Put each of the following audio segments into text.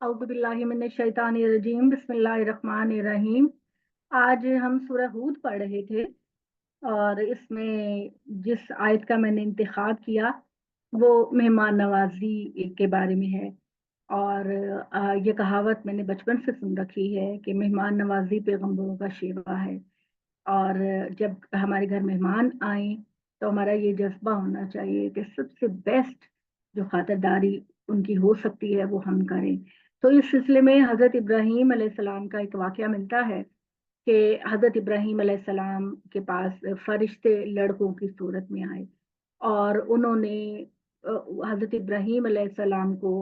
औज़ुबिल्लाहिमिनश्शैतानिर्रजीम बिस्मिल्लाहिर्रहमानिर्रहीम। आज हम सूरह हूद पढ़ रहे थे और इसमें जिस आयत का मैंने इंतखाब किया वो मेहमान नवाजी के बारे में है। और ये कहावत मैंने बचपन से सुन रखी है कि मेहमान नवाजी पैगंबरों का शेवा है। और जब हमारे घर मेहमान आए तो हमारा ये जज्बा होना चाहिए कि सबसे बेस्ट जो खातिरदारी उनकी हो सकती है वो हम करें। तो इस सिलसिले में हज़रत इब्राहीम अलैहिस्सलाम का एक वाक़या मिलता है कि हज़रत इब्राहीम अलैहिस्सलाम के पास फरिश्ते लड़कों की सूरत में आए और उन्होंने हज़रत इब्राहीम अलैहिस्सलाम को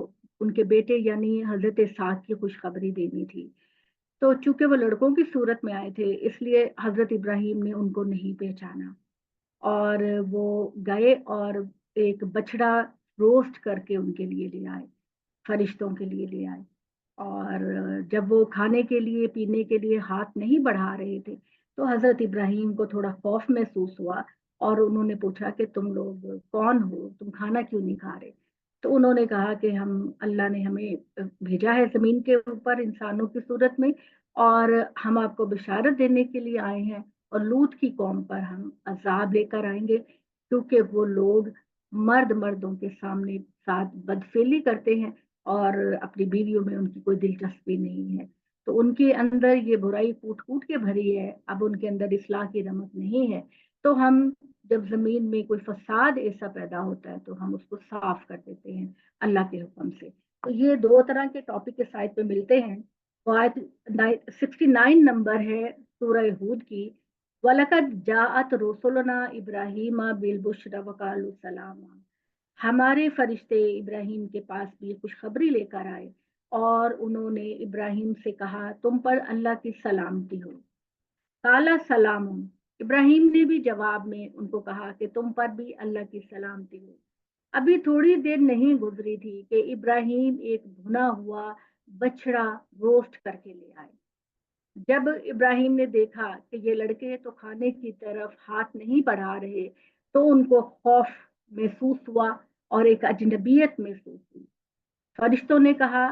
उनके बेटे यानी हज़रत इसहाक की खुशखबरी देनी थी। तो चूंकि वो लड़कों की सूरत में आए थे इसलिए हज़रत इब्राहीम ने उनको नहीं पहचाना और वो गए और एक बछड़ा रोस्ट करके उनके लिए ले आए, फरिश्तों के लिए ले आए। और जब वो खाने के लिए पीने के लिए हाथ नहीं बढ़ा रहे थे तो हज़रत इब्राहीम को थोड़ा खौफ महसूस हुआ और उन्होंने पूछा कि तुम लोग कौन हो, तुम खाना क्यों नहीं खा रहे। तो उन्होंने कहा कि हम अल्लाह ने हमें भेजा है ज़मीन के ऊपर इंसानों की सूरत में और हम आपको बिशारत देने के लिए आए हैं और लूत की कौम पर हम अजाब लेकर आएंगे क्योंकि वो लोग मर्दों के सामने साथ बदफेली करते हैं और अपनी बीवियों में उनकी कोई दिलचस्पी नहीं है। तो उनके अंदर ये बुराई कूट कूट के भरी है, अब उनके अंदर इस्लाह की रमत नहीं है। तो हम जब जमीन में कोई फसाद ऐसा पैदा होता है तो हम उसको साफ कर देते हैं अल्लाह के हुक्म से। तो ये दो तरह के टॉपिक के साइड पे मिलते हैं। तो आयत 69 नंबर है सूरह हूद की। वलकद जाअत रुसुलना इब्राहीमा बिल बुश्रा वकालू सलामा। हमारे फरिश्ते इब्राहिम के पास भी खुशखबरी लेकर आए और उन्होंने इब्राहिम से कहा तुम पर अल्लाह की सलामती हो। काला सलाम। इब्राहिम ने भी जवाब में उनको कहा कि तुम पर भी अल्लाह की सलामती हो। अभी थोड़ी देर नहीं गुजरी थी कि इब्राहिम एक भुना हुआ बछड़ा रोस्ट करके ले आए। जब इब्राहिम ने देखा कि ये लड़के तो खाने की तरफ हाथ नहीं बढ़ा रहे तो उनको खौफ महसूस हुआ और एक अजनबियत महसूस हुई। फरिश्तों ने कहा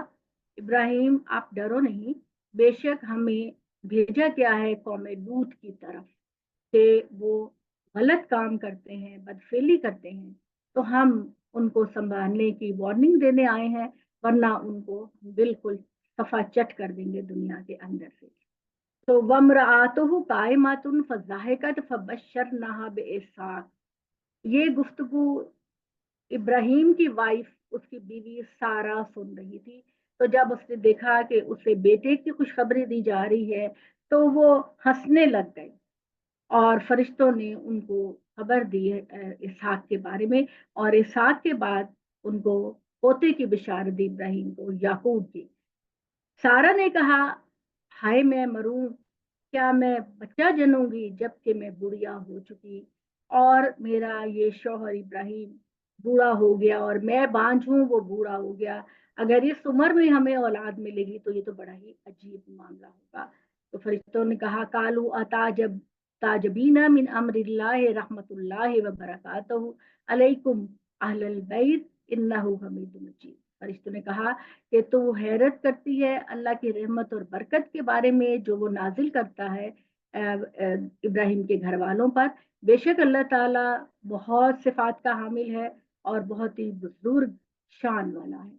इब्राहिम आप डरो नहीं, बेशक हमें भेजा गया है कौम लूत की तरफ कि वो गलत काम करते हैं, बदफेली करते हैं, तो हम उनको संभालने की वार्निंग देने आए हैं, वरना उनको बिल्कुल सफा चट कर देंगे दुनिया के अंदर से। तो वम्रअतुहु काइमतुन फज़ाहिकत फबश्शरनाहा बिइस्हाक। ये गुफ्तगू इब्राहिम की वाइफ उसकी बीवी सारा सुन रही थी। तो जब उसने देखा कि उसे बेटे की खुशखबरी दी जा रही है तो वो हंसने लग गई और फरिश्तों ने उनको खबर दी है इसहाक के बारे में। और इसहाक के बाद उनको पोते की बिशारत दी इब्राहिम को, याकूब की। सारा ने कहा हाय मैं मरूं, क्या मैं बच्चा जनूंगी जबकि मैं बुढ़िया हो चुकी और मेरा ये शौहर इब्राहिम बूढ़ा हो गया और मैं बांझ हूं, वो बूढ़ा हो गया। अगर इस उम्र में हमें औलाद मिलेगी तो ये तो बड़ा ही अजीब मामला होगा। तो फरिश्तों ने कहा कालू अताजब ताजबीना मिन अमरिल्लाह रहमतुल्लाहि व बरकातहू अलैकुम अहलल बैत इन्नहु हमीदुम मजीद। फरिश्तों ने कहा कि तो वो हैरत करती है अल्लाह की रहमत और बरकत के बारे में जो वो नाजिल करता है इब्राहिम के घर वालों पर। बेशक अल्लाह ताला बहुत सिफात का हामिल है और बहुत ही बुजुर्ग शान वाला है।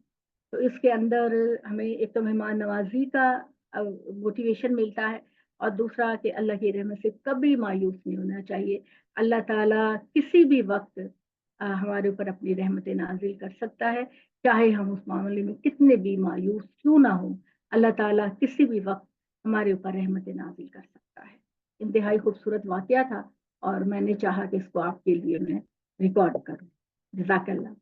तो इसके अंदर हमें एक तो मेहमान नवाजी का मोटिवेशन मिलता है और दूसरा कि अल्लाह की रहमत से कभी मायूस नहीं होना चाहिए। अल्लाह ताला किसी भी वक्त हमारे ऊपर अपनी रहमतें नाजिल कर सकता है, चाहे हम उस मामले में कितने भी मायूस क्यों ना हो। अल्लाह ताला किसी भी वक्त हमारे ऊपर रहमतें नाजिल कर सकता है। इंतहाई खूबसूरत वाकया था और मैंने चाहा कि इसको आपके लिए मैं रिकॉर्ड करूं। जज़ाकल्लाह।